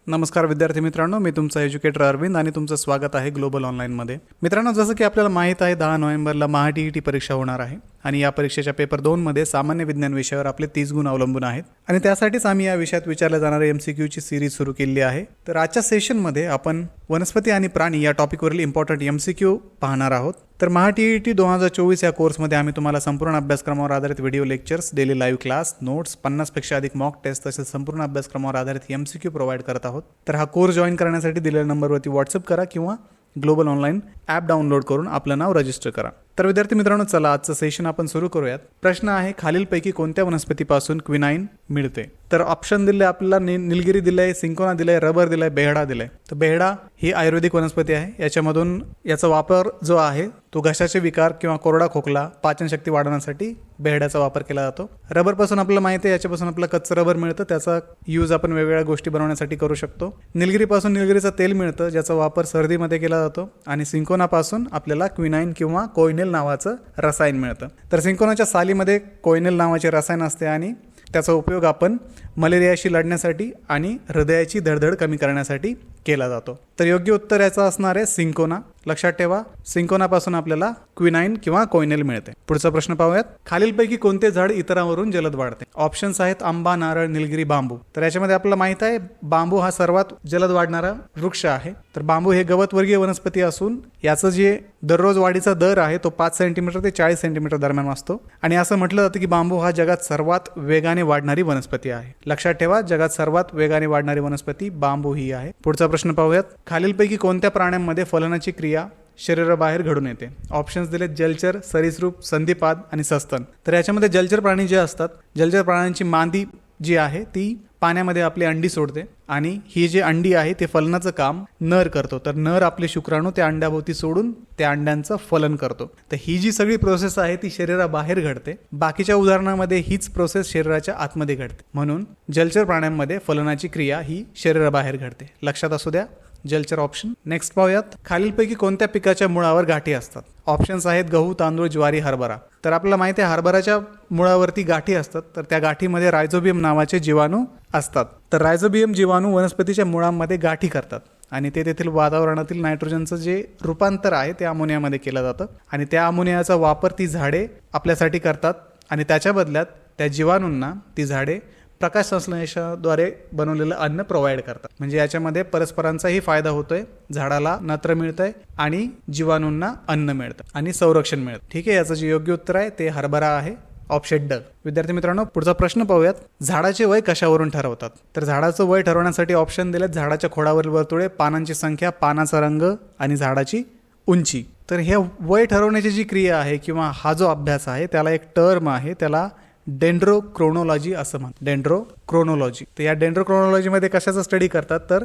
नमस्कार विद्यार्थी मित्रांनो, मी तुमचा एज्युकेटर अरविंद आणि तुमचं स्वागत आहे ग्लोबल ऑनलाईनमध्ये. मित्रांनो, जसं की आपल्याला माहीत आहे 10 नोव्हेंबरला महाटीईटी परीक्षा होणार आहे आणि या परीक्षेच्या पेपर 2 मध्ये सामान्य विज्ञान विषयावर आपले 30 गुण अवलंबून आहेत आणि त्यासाठीच आम्ही या विषयात विचारल्या जाणाऱ्या MCQची सिरीज सुरू केली आहे. तर आजच्या सेशनमध्ये आपण वनस्पती आणि प्राणी या टॉपिकवरील इम्पॉर्टंट MCQ पाहणार आहोत. तर महाटीईटी 2024 या कोर्समध्ये आम्ही तुम्हाला संपूर्ण अभ्यासक्रमावर आधारित video lectures, daily live class, notes, 50 पेक्षा अधिक मॉक टेस्ट तसेच संपूर्ण अभ्यासक्रमावर आधारित MCQ प्रोव्हाइड करत आहोत. तर हा कोर्स जॉईन करण्यासाठी दिलेल्या नंबरवरती व्हॉट्सअप करा किंवा ग्लोबल ऑनलाईन ॲप डाउनलोड करून आपलं नाव रजिस्टर करा. तर विद्यार्थी मित्रांनो, चला आजचं सेशन आपण सुरू करूयात. प्रश्न आहे, खालीलपैकी कोणत्या वनस्पतीपासून क्विनाईन मिळते? तर ऑप्शन दिले आपल्याला निलगिरी दिलंय, सिंकोना दिलंय, रबर दिलंय, बेहडा दिलंय. तर बेहडा ही आयुर्वेदिक वनस्पती आहे. याच्यामधून याचा वापर जो आहे तो घशाचे विकार किंवा कोरडा खोकला, पाचनशक्ती वाढवण्यासाठी बेहड्याचा वापर केला जातो. रबरपासून आपल्याला माहिती आहे, याच्यापासून आपल्याला कच्चं रबर मिळतं, त्याचा यूज आपण वेगवेगळ्या गोष्टी बनवण्यासाठी करू शकतो. निलगिरीपासून निलगिरीचं तेल मिळतं, ज्याचा वापर सर्दीमध्ये केला जातो. आणि सिंकोनापासून आपल्याला क्विनाईन किंवा कोयनेल नावाचं रसायन मिळतं. तर सिंकोनाच्या सालीमध्ये कोयनेल नावाचे रसायन असते आणि त्याचा उपयोग आपण मलेरियाशी लढण्यासाठी आणि हृदयाची धडधड कमी करण्यासाठी केला जातो. तर योग्य उत्तर याचं असणार आहे सिंकोना. लक्षात ठेवा, सिंकोनापासून आपल्याला क्विनाईन किंवा कोयनेल मिळते. पुढचा प्रश्न पाहूयात. खालीलपैकी कोणते झाड इतरांवरून जलद वाढते? ऑप्शन्स आहेत आंबा, नारळ, निलगिरी, बांबू. तर याच्यामध्ये आपल्याला माहित आहे बांबू हा सर्वात जलद वाढणारा वृक्ष आहे. तर बांबू हे गवतवर्गीय वनस्पती असून याचं जे दररोज वाढीचा दर आहे तो 5 सेंटीमीटर ते 40 सेंटीमीटर दरम्यान असतो. आणि असं म्हटलं जातं की बांबू हा जगात सर्वात वेगाने वाढणारी वनस्पती आहे. लक्षात ठेवा, जगात सर्वात वेगाने वाढणारी वनस्पती बांबू ही आहे. पुढचा प्रश्न पाहूयात. खालीलपैकी कोणत्या प्राण्यांमध्ये फलनाची क्रिया शरीराबाहेर घडून येते? ऑप्शन्स दिले जलचर, सरीसृप, संधिपाद आणि सस्तन. तर याच्यामध्ये जलचर प्राणी जे असतात, जलचर प्राण्यांची मादी जी आहे ती पाण्यामध्ये आपली अंडी सोडते आणि ही जी अंडी आहे ते फलनाचं काम नर करतो. तर नर आपले शुक्राणू त्या अंड्याभोवती सोडून त्या अंड्यांचं फलन करतो. तर ही जी सगळी प्रोसेस आहे ती शरीराबाहेर घडते. बाकीच्या उदाहरणामध्ये हीच प्रोसेस शरीराच्या आतमध्ये घडते. म्हणून जलचर प्राण्यांमध्ये फलनाची क्रिया ही शरीराबाहेर घडते. लक्षात असू द्या, जलचर ऑप्शन. नेक्स्ट पाहूयात. खालीलपैकी कोणत्या पिकाच्या मुळावर गाठी असतात? ऑप्शन्स आहेत गहू, तांदूळ, ज्वारी, हरभरा. तर आपल्याला माहिती आहे हरभराच्या मुळावरती गाठी असतात. तर त्या गाठीमध्ये रायझोबियम नावाचे जीवाणू असतात. तर रायझोबियम जीवाणू वनस्पतीच्या मुळांमध्ये गाठी करतात आणि ते तेथील वातावरणातील नायट्रोजनचं जे रूपांतर आहे ते अमोनियामध्ये केलं जातं आणि त्या अमोनियाचा वापर ती झाडे आपल्यासाठी करतात आणि त्याच्या बदल्यात त्या जीवाणूंना ती झाडे प्रकाश संश्लेषणाद्वारे बनवलेलं अन्न प्रोव्हाइड करतात. म्हणजे याच्यामध्ये परस्परांचाही फायदा होतोय, झाडाला नत्र मिळतंय आणि जीवाणूंना अन्न मिळतं आणि संरक्षण मिळतं. ठीक आहे, याचं जे योग्य उत्तर आहे ते हरभरा आहे, ऑप्शन ड. विद्यार्थी मित्रांनो, पुढचा प्रश्न पाहूयात. झाडाचे वय कशावरून ठरवतात? तर झाडाचं वय ठरवण्यासाठी ऑप्शन दिलेत झाडाच्या खोडावरील वर्तुळे, पानांची संख्या, पानाचा रंग आणि झाडाची उंची. तर हे वय ठरवण्याची जी क्रिया आहे किंवा हा जो अभ्यास आहे त्याला एक टर्म आहे, त्याला डेंड्रोक्रोनॉलॉजी असं म्हणतात. डेंड्रोक्रोनॉलॉजी. तर या डेंड्रोक्रोनॉलॉजीमध्ये कशाचा स्टडी करतात? तर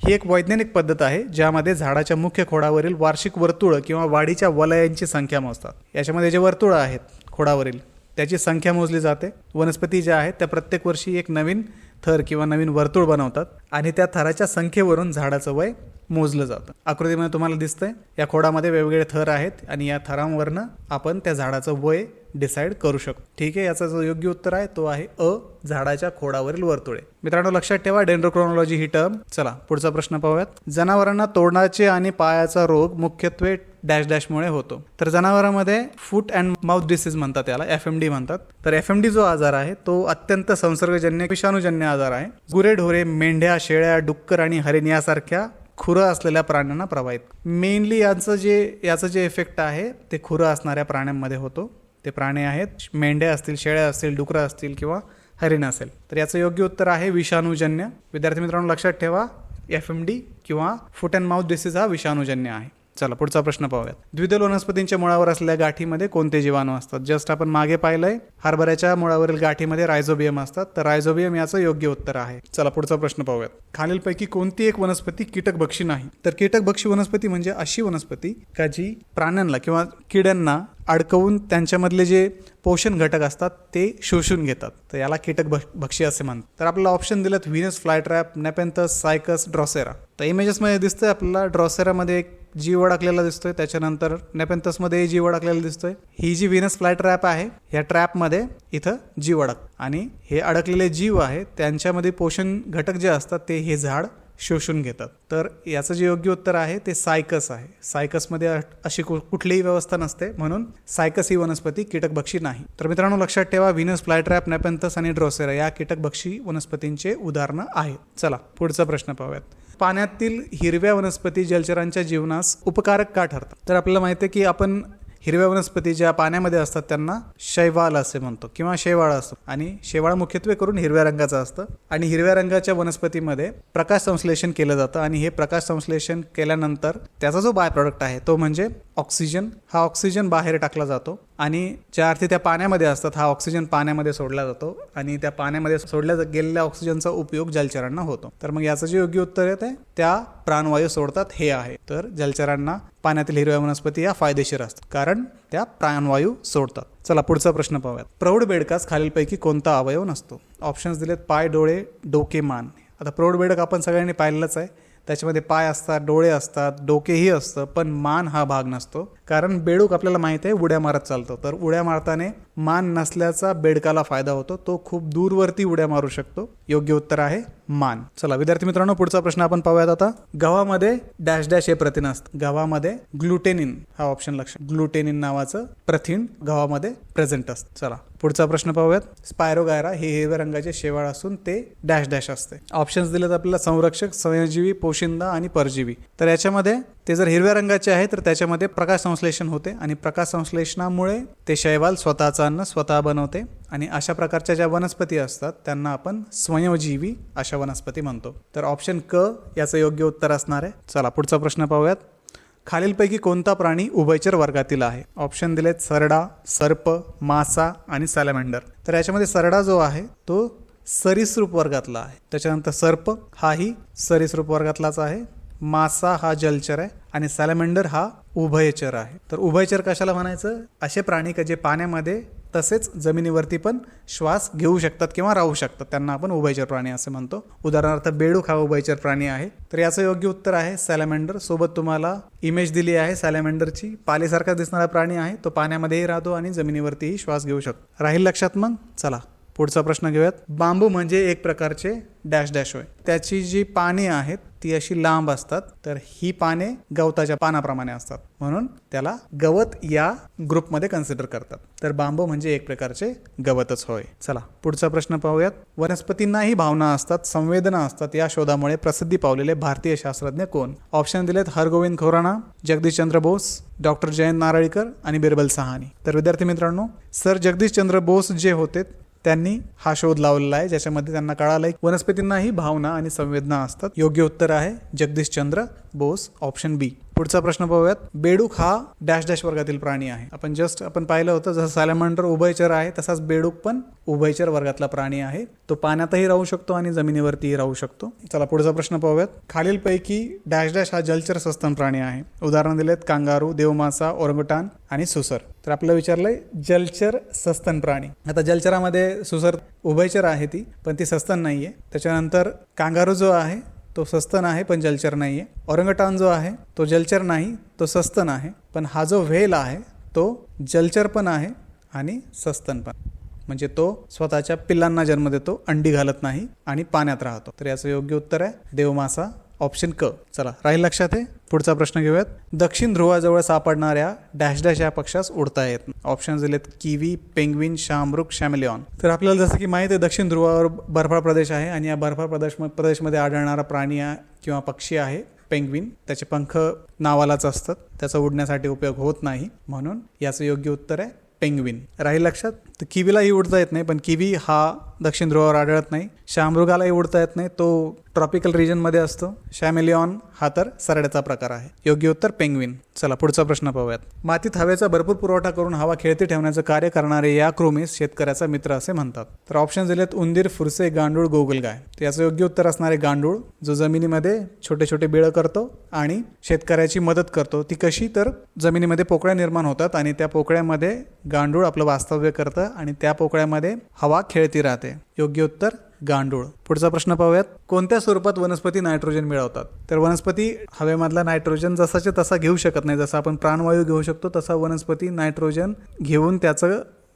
ही एक वैज्ञानिक पद्धत आहे ज्यामध्ये झाडाच्या मुख्य खोडावरील वार्षिक वर्तुळ किंवा वाढीच्या वलयांची संख्या मोजतात. याच्यामध्ये जे वर्तुळ आहेत खोडावरील त्याची संख्या मोजली जाते. वनस्पती ज्या आहेत त्या प्रत्येक वर्षी एक नवीन थर किंवा नवीन वर्तुळ बनवतात आणि त्या थराच्या संख्येवरून झाडाचं वय मोजलं जातं. आकृतीमध्ये तुम्हाला दिसतंय या खोडामध्ये वेगवेगळे थर आहेत आणि या थरांवरनं आपण त्या झाडाचं वय डिसाईड करू शकतो. ठीक आहे, याचा जो योग्य उत्तर आहे तो आहे अ, झाडाच्या खोडावरील वर्तुळे. मित्रांनो, लक्षात ठेवा डेंड्रोक्रोनॉलॉजी ही टर्म. चला पुढचा प्रश्न पाहूयात. जनावरांना तोंडाचे आणि पायाचा रोग मुख्यत्वे डॅश डॅशमुळे होतो. तर जनावरांमध्ये फूट अँड माउथ डिसीज म्हणतात, याला FMD म्हणतात. तर FMD जो आजार आहे तो अत्यंत संसर्गजन्य विषाणूजन्य आजार आहे. गुरेढोरे, मेंढ्या, शेळ्या, डुक्कर आणि हरिण यासारख्या खुरं असलेल्या प्राण्यांना प्रभावित. मेनली याचं जे इफेक्ट आहे ते खुरं असणाऱ्या प्राण्यांमध्ये होतो. ते प्राणी आहेत मेंढ्या असतील, शेळ्या असतील, डुकरं असतील किंवा हरिण असेल. तर याचं योग्य उत्तर आहे विषाणूजन्य. विद्यार्थी मित्रांनो, लक्षात ठेवा FMD किंवा फूट अँड माउथ डिसीज हा विषाणूजन्य आहे. चला पुढचा प्रश्न पाहूयात. द्विदल वनस्पतींच्या मुळावर असलेल्या गाठीमध्ये कोणते जीवाणू असतात? जस्ट आपण मागे पाहिलंय हरभऱ्याच्या मुळावरील गाठीमध्ये रायझोबियम असतात. तर रायझोबियम याचं योग्य उत्तर आहे. चला पुढचा प्रश्न पाहूयात. खालीलपैकी कोणती एक वनस्पती कीटकभक्षी नाही? तर कीटकभक्षी वनस्पती म्हणजे अशी वनस्पती का जी प्राण्यांना किंवा किड्यांना अडकवून त्यांच्यामधले जे पोषण घटक असतात ते शोषून घेतात. तर याला कीटकभक्षी असे म्हणतात. तर आपल्याला ऑप्शन दिलेत व्हीनस फ्लायट्रॅप, नेपेंथस, सायकस, ड्रॉसेरा. तर इमेजेसमध्ये दिसतंय आपल्याला ड्रॉसेरामध्ये एक जीव अडकलेला दिसतोय, त्याच्यानंतर नेपेंथसमध्ये जीव अडकलेला दिसतोय. ही जी व्हीनस फ्लायट्रॅप आहे या ट्रॅपमध्ये इथं जीव अडक आणि हे अडकलेले जीव आहे त्यांच्यामध्ये पोषण घटक जे असतात ते हे झाड शोषून घेतात. तर याचं जे योग्य उत्तर आहे ते सायकस आहे. सायकसमध्ये अशी कुठलीही व्यवस्था नसते, म्हणून सायकस ही वनस्पती कीटकभक्षी नाही. तर मित्रांनो लक्षात ठेवा, व्हीनस फ्लायट्रॅप, नेपेंथस आणि ड्रोसेरा या कीटकभक्षी वनस्पतींचे उदाहरणं आहेत. चला पुढचा प्रश्न पाहूयात. पाण्यातील हिरव्या वनस्पती जलचरांच्या जीवनास उपकारक का ठरतात? तर आपल्याला माहिती आहे की आपण हिरव्या वनस्पती ज्या पाण्यामध्ये असतात त्यांना शैवाल असे म्हणतो किंवा शेवाळ असतो, आणि शेवाळ मुख्यत्वे करून हिरव्या रंगाचं असतं. आणि हिरव्या रंगाच्या वनस्पतीमध्ये प्रकाश संश्लेषण केलं जातं, आणि हे प्रकाश संश्लेषण केल्यानंतर त्याचा जो बाय प्रोडक्ट आहे तो म्हणजे ऑक्सिजन. हा ऑक्सिजन बाहेर टाकला जातो, आणि ज्या अर्थी त्या पाण्यामध्ये असतात हा ऑक्सिजन पाण्यामध्ये सोडला जातो, आणि त्या पाण्यामध्ये सोडल्या गेलेल्या ऑक्सिजनचा उपयोग जलचरांना होतो. तर मग याचं जे योग्य उत्तर आहे त्या प्राणवायू सोडतात हे आहे. तर जलचरांना पाण्यातील हिरव्या वनस्पती या फायदेशीर असतात कारण त्या प्राणवायू सोडतात. चला पुढचा प्रश्न पाहूयात. प्रौढ बेडकास खालीलपैकी कोणता अवयव नसतो? ऑप्शन्स दिलेत: पाय, डोळे, डोके, मान. आता प्रौढ बेडक आपण सगळ्यांनी पाहिलेलंच आहे. त्याच्यामध्ये पाय असतात, डोळे असतात, डोकेही असतं, पण मान हा भाग नसतो. कारण बेडूक आपल्याला माहिती आहे उड्या मारत चालतो, तर उड्या मारताना मान नसल्याचा बेडकाला फायदा होतो. तो खूप दूरवरती उड्या मारू शकतो. योग्य उत्तर आहे मान. चला विद्यार्थी मित्रांनो पुढचा प्रश्न आपण पाहूयात आता. गव्हामध्ये डॅश डॅश हे प्रथिन असतं. गव्हामध्ये ग्लुटेनिन हा ऑप्शन लक्षात. ग्लुटेनिन नावाचं प्रथिन गव्हामध्ये प्रेझेंट असतं. चला पुढचा प्रश्न पाहूयात. स्पायरोगायरा हे हिरव्या रंगाचे शेवाळ असून ते डॅश डॅश असते. ऑप्शन्स दिलेत आपल्याला: संरक्षक, संयोजीवी, पोशिंदा आणि परजीवी. तर याच्यामध्ये ते जर हिरव्या रंगाचे आहे तर त्याच्यामध्ये प्रकाश संश्लेषण होते, आणि प्रकाश संश्लेषणामुळे ते शैवाल स्वतःचं अन्न स्वतः बनवते, आणि अशा प्रकारच्या ज्या वनस्पती असतात त्यांना आपण स्वयंजीवी अशा वनस्पती म्हणतो. तर ऑप्शन क याचं योग्य उत्तर असणार आहे. चला पुढचा प्रश्न पाहूयात. खालीलपैकी कोणता प्राणी उभयचर वर्गातील आहे? ऑप्शन दिलेत: सरडा, सर्प, मासा आणि सॅलमेंडर. तर याच्यामध्ये सरडा जो आहे तो सरीसृप वर्गातला आहे. त्याच्यानंतर सर्प हाही सरीसृप वर्गातलाच आहे. मासा हा जलचर आहे, आणि सॅलमेंडर हा उभयचर आहे. तर उभयचर कशाला म्हणायचं? असे प्राणी का जे पाण्यामध्ये तसेच जमिनीवरती पण श्वास घेऊ शकतात किंवा राहू शकतात, त्यांना आपण उभयचर प्राणी असे म्हणतो. उदाहरणार्थ बेडूक हा उभयचर प्राणी आहे. तर याचं योग्य उत्तर आहे सॅलमेंडर. सोबत तुम्हाला इमेज दिली आहे सॅलमेंडरची. पालीसारखा दिसणारा प्राणी आहे, तो पाण्यामध्येही राहतो आणि जमिनीवरतीही श्वास घेऊ शकतो. राहील लक्षात मग? चला पुढचा प्रश्न घेऊयात. बांबू म्हणजे एक प्रकारचे डॅश डॅश होय. त्याची जी पाने आहेत ती अशी लांब असतात, तर ही पाने गवताच्या पानाप्रमाणे असतात, म्हणून त्याला गवत या ग्रुपमध्ये कन्सिडर करतात. तर बांबू म्हणजे एक प्रकारचे गवतच होय. चला पुढचा प्रश्न पाहूयात. वनस्पतींनाही भावना असतात, संवेदना असतात या शोधामुळे प्रसिद्धी पावलेले भारतीय शास्त्रज्ञ कोण? ऑप्शन दिलेत: हरगोविंद खुराना, जगदीशचंद्र बोस, डॉक्टर जयंत नारळीकर आणि बिरबल सहानी. तर विद्यार्थी मित्रांनो, सर जगदीशचंद्र बोस जे होते त्यांनी हा शोध लावलेला आहे, ज्याच्यामध्ये त्यांना कळालंय वनस्पतींनाही भावना आणि संवेदना असतात. योग्य उत्तर आहे जगदीशचंद्र बोस, ऑप्शन बी. पुढचा प्रश्न पाहूयात. बेडूक हा डॅश डॅश वर्गातील प्राणी आहे. आपण पाहिलं होतं जसं सॅलमेंडर उभयचर आहे तसाच बेडूक पण उभयचर वर्गातला प्राणी आहे. तो पाण्यातही राहू शकतो आणि जमिनीवरतीही राहू शकतो. चला पुढचा प्रश्न पाहूयात. खालीलपैकी डॅश डॅश हा जलचर सस्तन प्राणी आहे. उदाहरण दिलेत: कांगारू, देवमासा, ओरंगुटान आणि सुसर. तर आपल्याला विचारलंय जलचर सस्तन प्राणी. आता जलचरामध्ये सुसर उभयचर आहे ती, पण ती सस्तन नाहीये. त्याच्यानंतर कांगारू जो आहे तो सस्तन आहे पण जलचर नाहीये. ओरंगटान जो आहे तो जलचर नाही, तो सस्तन आहे. पण हा जो व्हेल आहे तो जलचर पण आहे आणि सस्तन पण, म्हणजे तो स्वतःच्या पिल्लांना जन्म देतो, अंडी घालत नाही आणि पाण्यात राहतो. तर याचं योग्य उत्तर आहे देवमासा, ऑप्शन क. चला राहील लक्षात आहे. पुढचा प्रश्न घेऊयात. दक्षिण ध्रुवाजवळ सापडणाऱ्या डॅश डॅश या पक्षास उडता येत. ऑप्शन दिलेत: किवी, पेंग्विन, शामरुख, शॅमेलिऑन. तर आपल्याला जसं की माहिती आहे दक्षिण ध्रुवावर बर्फाळ प्रदेश आहे, आणि या बर्फाळ प्रदेशमध्ये आढळणारा प्राणी किंवा पक्षी आहे पेंग्विन. त्याचे पंख नावालाच असतात, त्याचा उडण्यासाठी उपयोग होत नाही, म्हणून याचं योग्य उत्तर आहे पेंग्विन. राहील लक्षात. तर किवीलाही उडता येत नाही, पण किवी हा दक्षिण ध्रुवावर आढळत नाही. शामृगालाही उडता येत नाही, तो ट्रॉपिकल रिजनमध्ये असतो. शॅमेलिऑन हा तर सरड्याचा प्रकार आहे. योग्य उत्तर पेंग्विन. चला पुढचा प्रश्न पाहूयात. मातीत हवेचा भरपूर पुरवठा करून हवा खेळती ठेवण्याचं कार्य करणारे या कृमीस शेतकऱ्याचा मित्र असे म्हणतात. तर ऑप्शन दिलेत: उंदीर, फुरसे, गांडूळ, गोगलगाय. तर याचं योग्य उत्तर असणार आहे गांडूळ, जो जमिनीमध्ये छोटे छोटे बिळं करतो आणि शेतकऱ्याची मदत करतो. ती कशी? तर जमिनीमध्ये पोकळ्या निर्माण होतात आणि त्या पोकळ्यामध्ये गांडूळ आपलं वास्तव्य करतं आणि त्या पोकळ्यामध्ये हवा खेळती राहते. योग्य उत्तर गांडूळ. पुढचा प्रश्न पाहूयात. कोणत्या स्वरूपात वनस्पती नायट्रोजन मिळवतात? तर वनस्पती हवेमधला नायट्रोजन जसाच्या तसा घेऊ शकत नाही. जसा आपण प्राणवायू घेऊ शकतो तसा वनस्पती नायट्रोजन घेऊन त्याचा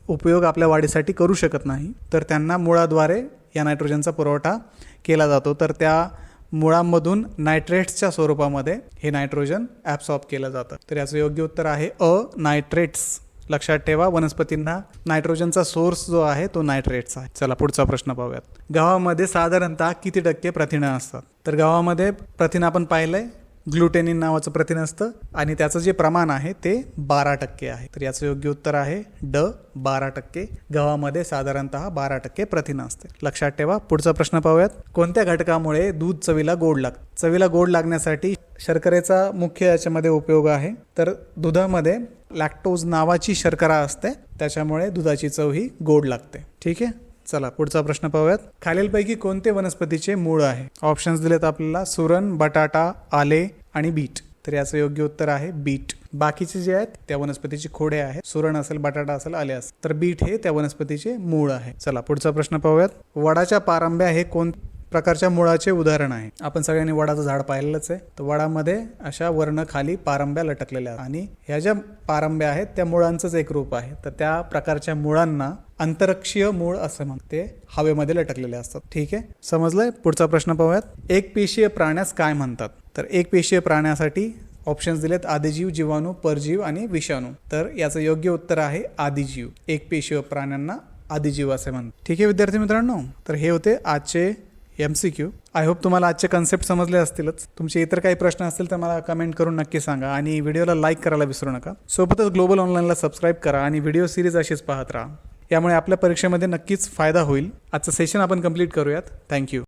उपयोग आपल्या वाढीसाठी करू शकत नाही. तर त्यांना मुळाद्वारे या नायट्रोजनचा पुरवठा केला जातो. तर त्या मुळांमधून नायट्रेट्सच्या स्वरूपामध्ये हे नायट्रोजन ॲब्सॉर्ब केलं जातं. तर याचं योग्य उत्तर आहे अ, नायट्रेट्स. लक्षात ठेवा, वनस्पतींना नायट्रोजनचा सोर्स जो आहे तो नायट्रेट्स आहे. चला पुढचा प्रश्न पाहूयात. गव्हामध्ये साधारणतः किती टक्के प्रथिनं असतात? तर गव्हामध्ये प्रथिन आपण पाहिलंय, ग्लुटेनिन नावाचं प्रथिन असतं आणि त्याचं जे प्रमाण आहे ते 12% आहे. तर याचं योग्य उत्तर आहे ड, 12%. गव्हामध्ये साधारणतः 12% प्रथिन असते. लक्षात ठेवा. पुढचा प्रश्न पाहूयात. कोणत्या घटकामुळे दूध चवीला गोड लागतं? चवीला गोड लागण्यासाठी शर्करेचा मुख्य याच्यामध्ये उपयोग आहे. तर दुधामध्ये लॅक्टोज नावाची शर्करा असते, त्याच्यामुळे दुधाची चव ही गोड लागते. ठीक आहे. चला पुढचा प्रश्न पाहूयात. खालीलपैकी कोणते वनस्पतीचे मूळ आहे? ऑप्शन्स दिलेत आपल्याला सुरण, बटाटा, आले आणि बीट. तर याचं योग्य उत्तर आहे बीट. बाकीचे जे आहेत त्या वनस्पतीची खोडे आहेत. सुरण असेल, बटाटा असेल, आले असेल. तर बीट हे त्या वनस्पतीचे मूळ आहे. चला पुढचा प्रश्न पाहूयात. वडाच्या पारंब्या हे कोण प्रकारच्या मुळाचे उदाहरण आहे? आपण सगळ्यांनी वडाचं झाड पाहिलेलंच आहे. तर वडामध्ये अशा वर्ण खाली पारंब्या लटकलेल्या आहेत आणि ह्या ज्या पारंब्या आहेत त्या मुळांचंच एक रूप आहे. तर त्या प्रकारच्या मुळांना अंतरक्षीय मूळ असं म्हणतात. ते हवेमध्ये लटकलेले असतात. ठीक आहे, समजलंय. पुढचा प्रश्न पाहूयात. एकपेशीय प्राण्यास काय म्हणतात? तर एकपेशीय प्राण्यासाठी ऑप्शन्स दिलेत आदिजीव, जीवाणू, परजीव आणि विषाणू. तर याचं योग्य उत्तर आहे आदिजीव. एकपेशीय प्राण्यांना आदिजीव असे म्हणतात. ठीक आहे विद्यार्थी मित्रांनो, तर हे होते आजचे MCQ. आय होप तुम्हाला आजचे कन्सेप्ट समजले असतीलच. तुमचे इतर काही प्रश्न असतील तर मला कमेंट करून नक्की सांगा आणि व्हिडिओला लाईक करायला विसरू नका. सोबतच ग्लोबल ऑनलाईनला सबस्क्राईब करा आणि व्हिडिओ सिरीज अशीच पाहत राहा. यामुळे आपल्या परीक्षेमध्ये नक्कीच फायदा होईल. आजचं सेशन आपण कंप्लीट करूयात. थँक्यू.